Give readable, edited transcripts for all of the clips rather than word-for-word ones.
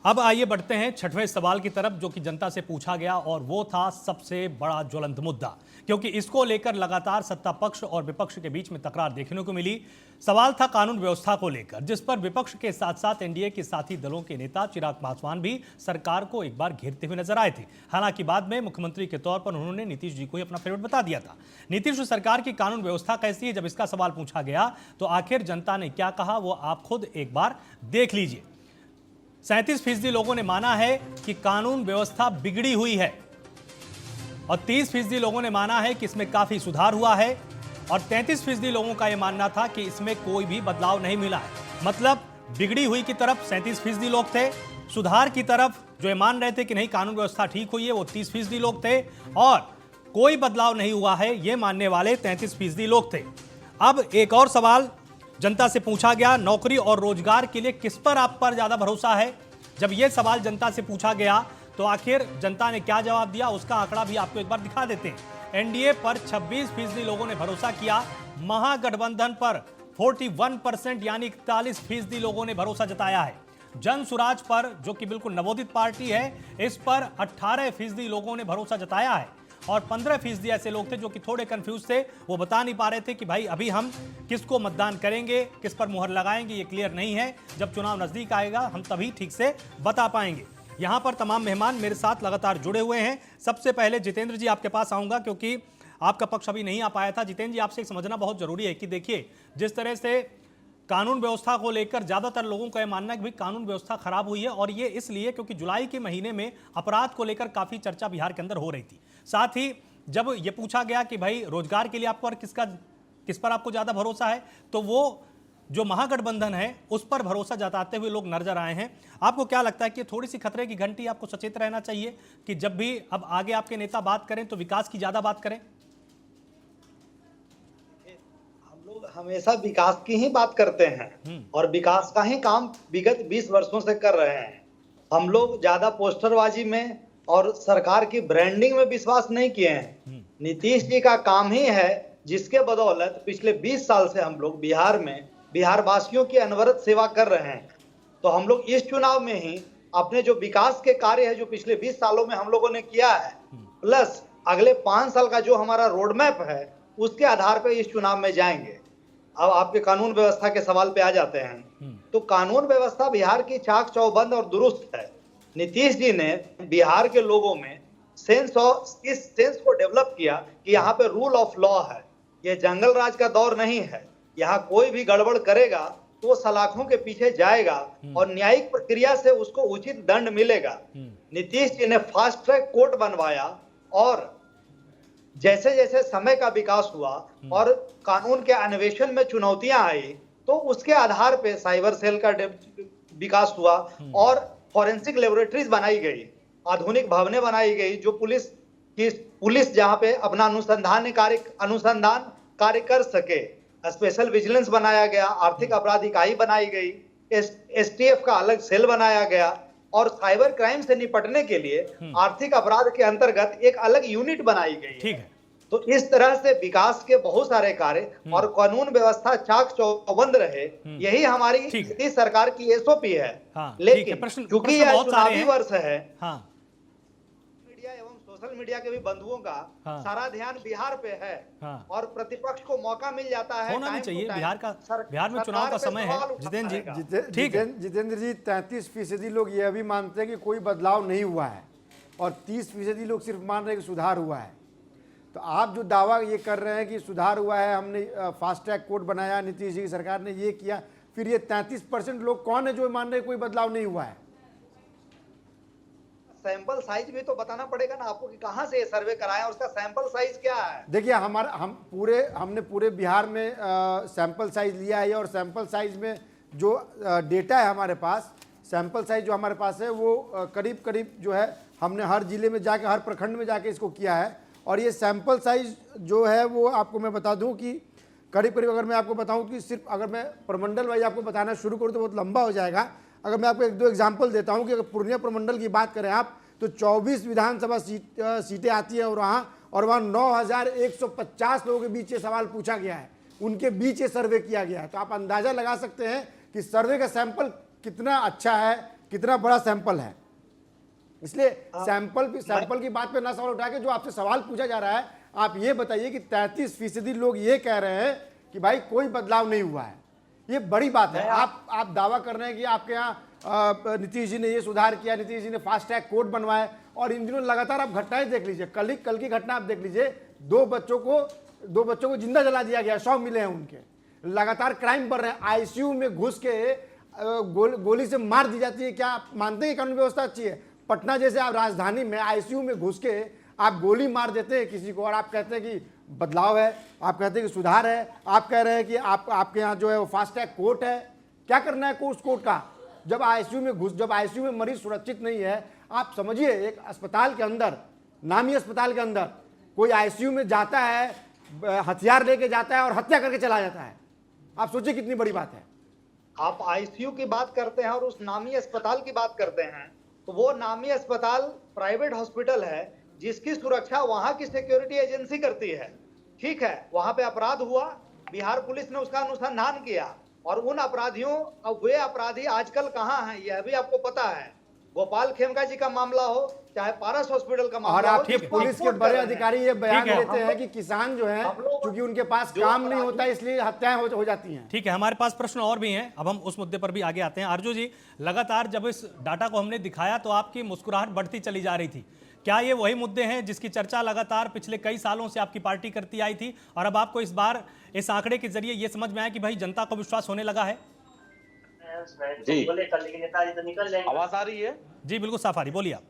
अब आइए बढ़ते हैं छठवें सवाल की तरफ, जो कि जनता से पूछा गया और वो था सबसे बड़ा ज्वलंत मुद्दा, क्योंकि इसको लेकर लगातार सत्ता पक्ष और विपक्ष के बीच में तकरार देखने को मिली। सवाल था कानून व्यवस्था को लेकर, जिस पर विपक्ष के साथ साथ एनडीए के साथी दलों के नेता चिराग पासवान भी सरकार को एक बार घेरते हुए नजर आए थे। हालांकि बाद में मुख्यमंत्री के तौर पर उन्होंने नीतीश जी को ही अपना फेवरेट बता दिया था। नीतीश सरकार की कानून व्यवस्था कैसी है, जब इसका सवाल पूछा गया तो आखिर जनता ने क्या कहा, वो आप खुद एक बार देख लीजिए। 37% लोगों ने माना है कि कानून व्यवस्था बिगड़ी हुई है और 30% लोगों ने माना है कि इसमें काफी सुधार हुआ है और 33% लोगों का यह मानना था कि इसमें कोई भी बदलाव नहीं मिला है। मतलब बिगड़ी हुई की तरफ 37% लोग थे, सुधार की तरफ जो ये मान रहे थे कि नहीं कानून व्यवस्था ठीक हुई है वो 30% लोग थे, और कोई बदलाव नहीं हुआ है ये मानने वाले 33% लोग थे। अब एक और सवाल जनता से पूछा गया, नौकरी और रोजगार के लिए किस पर आप पर ज्यादा भरोसा है। जब यह सवाल जनता से पूछा गया तो आखिर जनता ने क्या जवाब दिया, उसका आंकड़ा भी आपको एक बार दिखा देते हैं। एनडीए पर 26% लोगों ने भरोसा किया, महागठबंधन पर 41% यानी 41% लोगों ने भरोसा जताया है। जन सुराज पर, जो कि बिल्कुल नवोदित पार्टी है, इस पर 18% लोगों ने भरोसा जताया है और 15% ऐसे लोग थे जो कि थोड़े कंफ्यूज थे, वो बता नहीं पा रहे थे कि भाई अभी हम किसको मतदान करेंगे, किस पर मुहर लगाएंगे, ये क्लियर नहीं है। जब चुनाव नजदीक आएगा हम तभी ठीक से बता पाएंगे। यहां पर तमाम मेहमान मेरे साथ लगातार जुड़े हुए हैं। सबसे पहले जितेंद्र जी आपके पास आऊंगा, क्योंकि आपका पक्ष अभी नहीं आ पाया था। जितेंद्र जी, आपसे समझना बहुत जरूरी है कि देखिए, जिस तरह से कानून व्यवस्था को लेकर ज्यादातर लोगों का यह मानना है कि भाई कानून व्यवस्था खराब हुई है, और ये इसलिए क्योंकि जुलाई के महीने में अपराध को लेकर काफी चर्चा बिहार के अंदर हो रही थी। साथ ही जब ये पूछा गया कि भाई रोजगार के लिए आपको और किस पर आपको ज्यादा भरोसा है, तो वो जो महागठबंधन है उस पर भरोसा जताते हुए लोग नजर आए हैं। आपको क्या लगता है कि थोड़ी सी खतरे की घंटी आपको सचेत रहना चाहिए कि जब भी अब आगे आपके नेता बात करें तो विकास की ज्यादा बात करें? हमेशा विकास की ही बात करते हैं और विकास का ही काम विगत 20 वर्षों से कर रहे हैं। हम लोग ज्यादा पोस्टरबाजी में और सरकार की ब्रांडिंग में विश्वास नहीं किए हैं। नीतीश जी का काम ही है जिसके बदौलत पिछले 20 साल से हम लोग बिहार में बिहार वासियों की अनवरत सेवा कर रहे हैं। तो हम लोग इस चुनाव में ही अपने जो विकास के कार्य है जो पिछले 20 सालों में हम लोगों ने किया है, प्लस अगले 5 साल का जो हमारा रोड मैप है, उसके आधार पर इस चुनाव में जाएंगे। अब आपके कानून व्यवस्था के सवाल पे आ जाते हैं, तो कानून व्यवस्था बिहार की चाक चौबंद और दुरुस्त है। नीतीश जी ने बिहार के लोगों में इस सेंस को डेवलप किया कि यहाँ पे रूल ऑफ लॉ है, ये जंगल राज का दौर नहीं है। यहाँ कोई भी गड़बड़ करेगा तो वो सलाखों के पीछे जाएगा और न्यायिक प्रक्रिया से उसको उचित दंड मिलेगा। नीतीश जी ने फास्ट ट्रैक कोर्ट बनवाया और जैसे जैसे समय का विकास हुआ और कानून के अन्वेषण में चुनौतियां आई, तो उसके आधार पे साइबर सेल का विकास हुआ और फॉरेंसिक लेबोरेटरीज बनाई गई, आधुनिक भवनें बनाई गई, जो पुलिस जहां पे अपना अनुसंधान कार्य कर सके। स्पेशल विजिलेंस बनाया गया, आर्थिक अपराध इकाई बनाई गई, एसटीएफ का अलग सेल बनाया गया और साइबर क्राइम से निपटने के लिए आर्थिक अपराध के अंतर्गत एक अलग यूनिट बनाई गई। ठीक है। तो इस तरह से विकास के बहुत सारे कार्य और कानून व्यवस्था चाक चौबंद रहे, यही हमारी नीतीश सरकार की एसओपी है। लेकिन चूंकि यह चुनावी वर्ष है, मीडिया एवं सोशल मीडिया के भी बंधुओं का सारा ध्यान बिहार पे है और प्रतिपक्ष को मौका मिल जाता है, होना नहीं चाहिए। बिहार में चुनाव का समय है। जितेंद्र जी, 33% लोग ये भी मानते हैं कि कोई बदलाव नहीं हुआ है और 30% लोग सिर्फ मान रहे हैं कि सुधार हुआ है। तो आप जो दावा ये कर रहे हैं कि सुधार हुआ है, हमने फास्ट ट्रैक कोर्ट बनाया, नीतीश जी की सरकार ने ये किया, फिर ये 33% लोग कौन है जो मान रहे हैं कोई बदलाव नहीं हुआ है? सैंपल साइज भी तो बताना पड़ेगा ना आपको कि कहां से ये सर्वे कराया और उसका सैंपल साइज क्या है। देखिए, हमने पूरे बिहार में सैंपल साइज लिया है और सैंपल साइज में जो डेटा है हमारे पास, सैंपल साइज जो हमारे पास है वो करीब करीब जो है हमने हर जिले में जाके, हर प्रखंड में जाके इसको किया है। और ये सैंपल साइज जो है वो आपको मैं बता दूं कि करीब करीब, अगर मैं आपको बताऊं कि सिर्फ अगर मैं प्रमंडल वाइज आपको बताना शुरू करूं तो बहुत लंबा हो जाएगा। अगर मैं आपको 1-2 एग्जांपल देता हूं कि अगर पूर्णिया प्रमंडल की बात करें आप, तो 24 विधानसभा सीटें आती हैं और वहाँ 9,150 लोगों के बीच ये सवाल पूछा गया है, उनके बीच ये सर्वे किया गया है। तो आप अंदाजा लगा सकते हैं कि सर्वे का सैंपल कितना अच्छा है, कितना बड़ा सैंपल है। इसलिए सैंपल की बात पे ना सवाल उठा के जो आपसे सवाल पूछा जा रहा है, आप ये बताइए कि 33% लोग ये कह रहे हैं कि भाई कोई बदलाव नहीं हुआ है। ये बड़ी बात है। आप दावा कर रहे हैं कि आपके यहाँ नीतीश जी ने ये सुधार किया, नीतीश जी ने फास्ट ट्रैक कोर्ट बनवाए, और इन दिनों लगातार आप घटनाएं देख लीजिए। कल की घटना आप देख लीजिए, दो बच्चों को जिंदा जला दिया गया, शव मिले हैं उनके। लगातार क्राइम बढ़ रहे हैं। आईसीयू में घुस के गोली से मार दी जाती है। क्या आप मानते हैं कि कानून व्यवस्था अच्छी है? पटना जैसे आप राजधानी में आईसीयू में घुस के आप गोली मार देते हैं किसी को, और आप कहते हैं कि बदलाव है, आप कहते हैं कि सुधार है, आप कह रहे हैं कि आपके यहाँ जो है वो फास्ट ट्रैक कोर्ट है। क्या करना है उस कोर्ट का? जब आईसीयू में मरीज सुरक्षित नहीं है। आप समझिए, एक अस्पताल के अंदर, नामी अस्पताल के अंदर कोई आईसीयू में जाता है, हथियार लेके जाता है और हत्या करके चला जाता है। आप सोचिए कितनी बड़ी बात है। आप आईसीयू की बात करते हैं और उस नामी अस्पताल की बात करते हैं, तो वो नामी अस्पताल प्राइवेट हॉस्पिटल है जिसकी सुरक्षा वहां की सिक्योरिटी एजेंसी करती है। ठीक है, वहां पे अपराध हुआ, बिहार पुलिस ने उसका अनुसंधान किया, और उन अपराधियों, अब वे अपराधी आजकल कहां हैं यह भी आपको पता है। गोपाल खेमका जी का मामला हो, चाहे पारस हॉस्पिटल का मामला और हो, आपके पुलिस के बड़े अधिकारी ये बयान ठीक है। देते हैं कि किसान जो है, क्योंकि उनके पास काम नहीं होता इसलिए हत्याएं हो जाती हैं। ठीक है, हमारे पास प्रश्न और भी हैं, अब हम उस मुद्दे पर भी आगे आते हैं। आरजू जी, लगातार जब इस डाटा को हमने दिखाया तो आपकी मुस्कुराहट बढ़ती चली जा रही थी। क्या ये वही मुद्दे हैं जिसकी चर्चा लगातार पिछले कई सालों से आपकी पार्टी करती आई थी, और अब आपको इस बार इस आंकड़े के जरिए ये समझ में आया कि भाई जनता को विश्वास होने लगा है? जी, आवाज आ रही है? जी बिल्कुल साफ आ रही, बोलिए आप।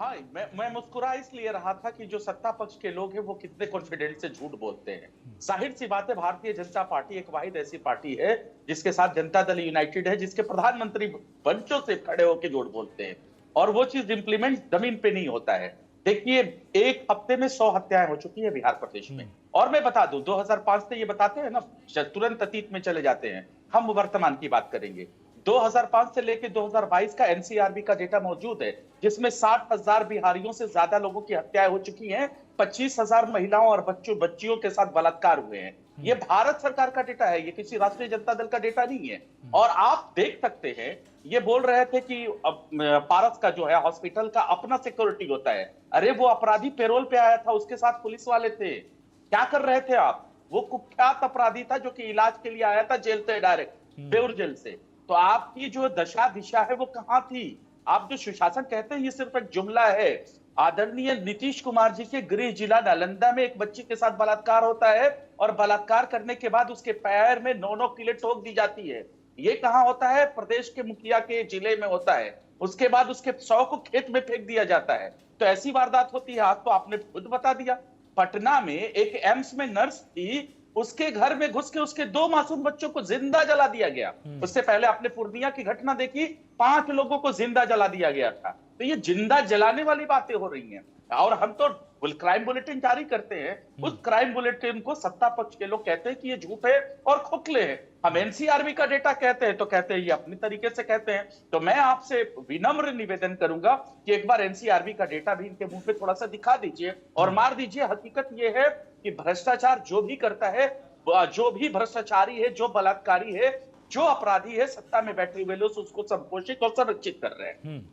हाँ, मैं मुस्कुरा इसलिए रहा था कि जो सत्ता पक्ष के लोग हैं वो कितने कॉन्फिडेंट से झूठ बोलते हैं। जाहिर सी बात है, भारतीय जनता पार्टी एक वाहिद ऐसी पार्टी है जिसके साथ जनता दल यूनाइटेड है, जिसके प्रधानमंत्री बंचों से खड़े होकर झूठ बोलते हैं, और वो चीज इंप्लीमेंट जमीन पे नहीं होता है। देखिए, एक हफ्ते में 100 हत्याएं हो चुकी है बिहार प्रदेश में। और मैं बता दूं, 2005 से ये बताते हैं ना, तुरंत अतीत में चले जाते हैं। हम वर्तमान की बात करेंगे। 2005 से लेकर 2022 का एनसीआरबी का डेटा मौजूद है, जिसमें 60,000 बिहारियों से ज्यादा लोगों की हत्याएं हो चुकी हैं। 25,000 महिलाओं और बच्चियों के साथ बलात्कार हुए हैं। ये भारत सरकार का डेटा है, ये किसी राष्ट्रीय जनता दल का डेटा नहीं है। और आप देख सकते हैं, ये बोल रहे थे कि पारस का जो है हॉस्पिटल का अपना सिक्योरिटी होता है। अरे वो अपराधी पेरोल पे आया था, उसके साथ पुलिस वाले थे। क्या कर रहे थे आप? वो कुख्यात अपराधी था जो कि इलाज के लिए आया था जेल से, डायरेक्ट बेउर जेल से। तो आपकी जो दशा दिशा है वो कहां थी? आप जो सुशासन कहते हैं ये सिर्फ एक जुमला है। आदरणीय नीतीश कुमार जी के गृह जिला नालंदा में एक बच्ची के साथ बलात्कार होता है, और बलात्कार करने के बाद उसके पैर में 9 किले ठोक दी जाती है। ये कहां होता है? प्रदेश के मुखिया के जिले में होता है। उसके बाद उसके शव को खेत में फेंक दिया जाता है। तो ऐसी वारदात होती है। आज तो आपने खुद बता दिया, पटना में एक एम्स में नर्स थी, उसके घर में घुस के उसके 2 मासूम बच्चों को जिंदा जला दिया गया। उससे पहले आपने पूर्णिया की घटना देखी, 5 लोगों को जिंदा जला दिया गया था। तो ये जिंदा जलाने वाली बातें हो रही हैं। और हम तो क्राइम बुलेटिन जारी करते हैं, उस क्राइम बुलेटिन को सत्ता पक्ष के लोग कहते हैं कि ये झूठ है और खोखले हैं। हम एनसीआरबी का डेटा कहते हैं तो कहते हैं ये अपनी तरीके से कहते हैं। तो मैं आपसे विनम्र निवेदन करूंगा कि एक बार एनसीआरबी का डेटा भी इनके मुंह पे थोड़ा सा दिखा दीजिए और मार दीजिए। हकीकत ये है कि भ्रष्टाचार जो भी करता है, जो भी भ्रष्टाचारी है, जो बलात्कारी है, जो अपराधी है, सत्ता में बैठे हुए लोग उसको संपोषित और संरक्षित कर रहे हैं।